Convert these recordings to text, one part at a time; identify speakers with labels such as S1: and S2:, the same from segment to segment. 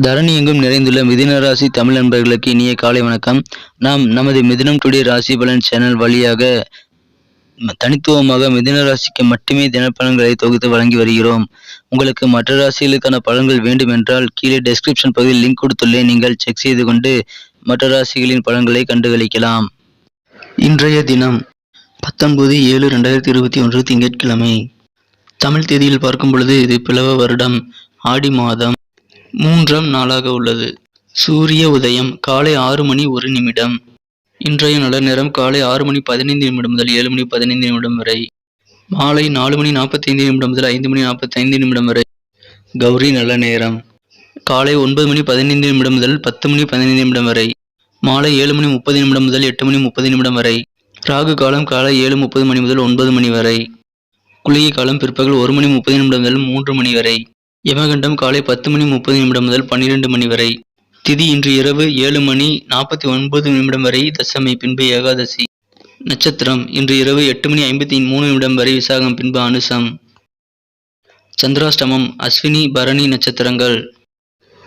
S1: தரணி எங்கும் நிறைந்துள்ள மிதுன ராசி தமிழ் நண்பர்களுக்கு இனிய காலை வணக்கம். நாம் நமது மிதுனம் டுடே ராசி பலன் சேனல் வழியாக தனித்துவமாக மிதுன ராசிக்கு மட்டுமே தினப்பலன்களை தொகுத்து வழங்கி வருகிறோம். உங்களுக்கு மற்ற ராசிகளுக்கான பலன்கள் வேண்டும் என்றால் கீழே டெஸ்கிரிப்ஷன் பகுதியில் லிங்க் கொடுத்துள்ளேன். நீங்கள் செக் செய்து கொண்டு மற்ற ராசிகளின் பலன்களை கண்டுகளிக்கலாம். இன்றைய தினம் 19/7/2021 திங்கட்கிழமை. தமிழ் தேதியில் பார்க்கும் பொழுது இது பிளவ வருடம் ஆடி மாதம் 3ஆம் நாளாக உள்ளது. சூரிய உதயம் காலை 6:01. இன்றைய நல்ல நேரம் காலை 6:15 முதல் 7:15 வரை. மாலை 4:45 முதல் 5:45 வரை. கௌரி நல்ல நேரம் காலை 9:15 முதல் 10:15 வரை. மாலை 7:30 முதல் 8:30 வரை. ராகு காலம் காலை 7:30 முதல் 9 வரை. குளிகை காலம் பிற்பகல் 1:30 முதல் 3 வரை. யமகண்டம் காலை 10:30 முதல் 12 வரை. திதி இன்று இரவு 7:49 வரை தசமி, பின்பு ஏகாதசி. நட்சத்திரம் இன்று இரவு 8:53 வரை விசாகம், பின்பு அனுசம். சந்திராஷ்டமம் அஸ்வினி பரணி நட்சத்திரங்கள்.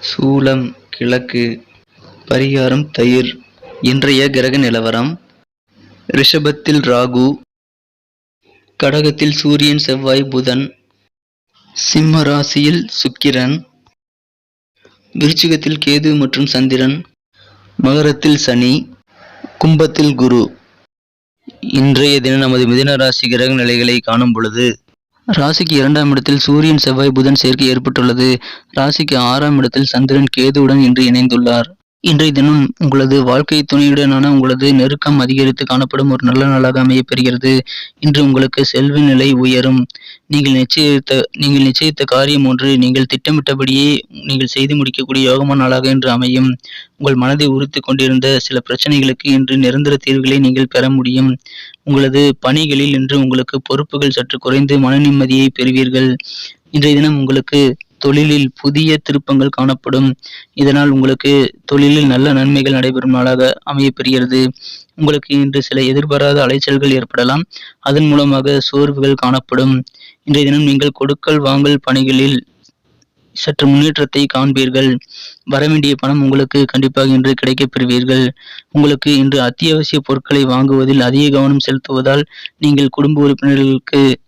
S1: சூலம் கிழக்கு. பரிகாரம் தயிர். இன்றைய கிரக நிலவரம்: ரிஷபத்தில் ராகு, கடகத்தில் சூரியன் செவ்வாய் புதன், சிம்ம ராசியில் சுக்கிரன், விருச்சிகத்தில் கேது மற்றும் சந்திரன், மகரத்தில் சனி, கும்பத்தில் குரு. இன்றைய தினம் நமது மிதுன ராசி கிரக நிலைகளை காணும் பொழுது, ராசிக்கு 2ஆம் இடத்தில் சூரியன் செவ்வாய் புதன் சேர்க்கை ஏற்பட்டுள்ளது. ராசிக்கு 6ஆம் இடத்தில் சந்திரன் கேதுவுடன் இன்று இணைந்துள்ளார். இன்றைய தினம் உங்களது வாழ்க்கை துணையுடனான உங்களது நெருக்கம் அதிகரித்து காணப்படும் ஒரு நல்ல நாளாக அமையப் பெறுகிறது. இன்று உங்களுக்கு செல்வ நிலை உயரும். நீங்கள் நிச்சயித்த காரியம் ஒன்று நீங்கள் திட்டமிட்டபடியே நீங்கள் செய்து முடிக்கக்கூடிய யோகமான நாளாக இன்று அமையும். உங்கள் மனதை உறுத்தி கொண்டிருந்த சில பிரச்சனைகளுக்கு இன்று நிரந்தர தீர்வுகளை நீங்கள் பெற முடியும். உங்களது பணிகளில் இன்று உங்களுக்கு பொறுப்புகள் சற்று குறைந்து மன நிம்மதியை பெறுவீர்கள். இன்றைய தினம் உங்களுக்கு தொழிலில் புதிய திருப்பங்கள் காணப்படும். இதனால் உங்களுக்கு தொழிலில் நல்ல நன்மைகள் நடைபெறும் நாளாக அமையப்பெறுகிறது. உங்களுக்கு இன்று சில எதிர்பாராத அலைச்சல்கள் ஏற்படலாம். அதன் மூலமாக சோர்வுகள் காணப்படும். இன்றைய தினம் நீங்கள் கொடுக்கல் வாங்கல் பணிகளில் சற்று முன்னேற்றத்தை காண்பீர்கள். வரவேண்டிய பணம் உங்களுக்கு கண்டிப்பாக இன்று கிடைக்கப் பெறுவீர்கள். உங்களுக்கு இன்று அத்தியாவசிய பொருட்களை வாங்குவதில் அதிக கவனம் செலுத்துவதால் நீங்கள்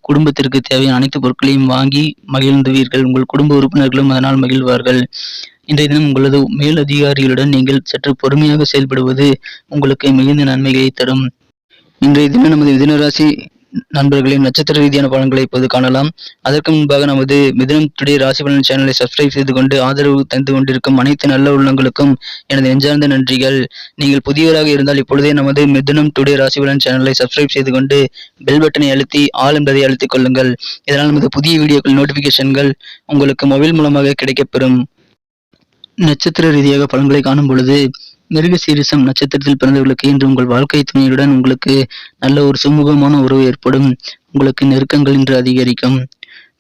S1: குடும்பத்திற்கு தேவையான அனைத்து பொருட்களையும் வாங்கி மகிழ்ந்துவீர்கள். உங்கள் குடும்ப உறுப்பினர்களும் அதனால் மகிழ்வார்கள். இன்றைய தினம் உங்களது மேலதிகாரிகளுடன் நீங்கள் சற்று பொறுமையாக செயல்படுவது உங்களுக்கு மிகுந்த நன்மைகளை தரும். இன்றைய தினம் நமது மிதுனராசி நண்பர்களின் நட்சத்திர ரீதியான பலன்களை இப்போது காணலாம். அதற்கு முன்பாக நமது மிதுனம் டுடே ராசி பலன் சேனலை சப்ஸ்கிரைப் செய்து கொண்டு ஆதரவு தந்து கொண்டிருக்கும் அனைத்து நல்ல உள்ளங்களுக்கும் எனது நெஞ்சார்ந்த நன்றிகள். நீங்கள் புதியவராக இருந்தால் இப்பொழுதே நமது மிதுனம் டுடே ராசி பலன் சேனலை சப்ஸ்கிரைப் செய்து கொண்டு பெல் பட்டனை அழுத்தி ஆல் என்பதை அழுத்திக் கொள்ளுங்கள். இதனால் நமது புதிய வீடியோக்கள் நோட்டிபிகேஷன்கள் உங்களுக்கு மொபைல் மூலமாக கிடைக்கப்பெறும். நட்சத்திர ரீதியாக பலன்களை காணும் பொழுது, மிருகசீரிஷம் நட்சத்திரத்தில் பிறந்தவர்களுக்கு இன்று உங்கள் வாழ்க்கை துணையுடன் உங்களுக்கு நல்ல ஒரு சுமூகமான உறவு ஏற்படும். உங்களுக்கு நெருக்கங்கள் இன்று அதிகரிக்கும்.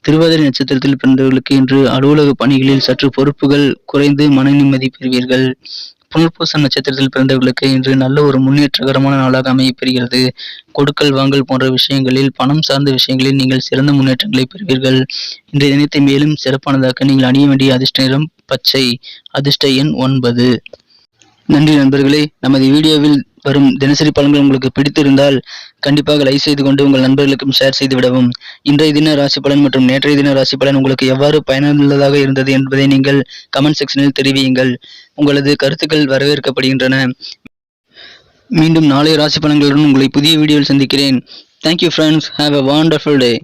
S1: திருவாதிரை நட்சத்திரத்தில் பிறந்தவர்களுக்கு இன்று அலுவலக பணிகளில் சற்று பொறுப்புகள் குறைந்து மன நிம்மதி பெறுவீர்கள். புனர்பூசம் நட்சத்திரத்தில் பிறந்தவர்களுக்கு இன்று நல்ல ஒரு முன்னேற்றகரமான நாளாக அமையப்பெறுகிறது. கொடுக்கல் வாங்கல் போன்ற விஷயங்களில், பணம் சார்ந்த விஷயங்களில் நீங்கள் சிறந்த முன்னேற்றங்களை பெறுவீர்கள். இன்றைய தினத்தை மேலும் சிறப்பானதாக்க நீங்கள் அணிய வேண்டிய அதிர்ஷ்ட நிறம் பச்சை. அதிர்ஷ்ட எண் 9. நன்றி நண்பர்களே. நமது வீடியோவில் வரும் தினசரி பலன்கள் உங்களுக்கு பிடித்திருந்தால் கண்டிப்பாக லைக் செய்து கொண்டு உங்கள் நண்பர்களுக்கும் ஷேர் செய்து விடவும். இன்றைய தின ராசி பலன் மற்றும் நேற்றைய தின ராசி பலன் உங்களுக்கு எவ்வாறு பயனுள்ளதாக இருந்தது என்பதை நீங்கள் கமெண்ட் செக்ஷனில் தெரிவியுங்கள். உங்களது கருத்துக்கள் வரவேற்கப்படுகின்றன. மீண்டும் நாளைய ராசி பலன்களுடன் உங்களை புதிய வீடியோவில் சந்திக்கிறேன். Thank you friends. Have a wonderful day.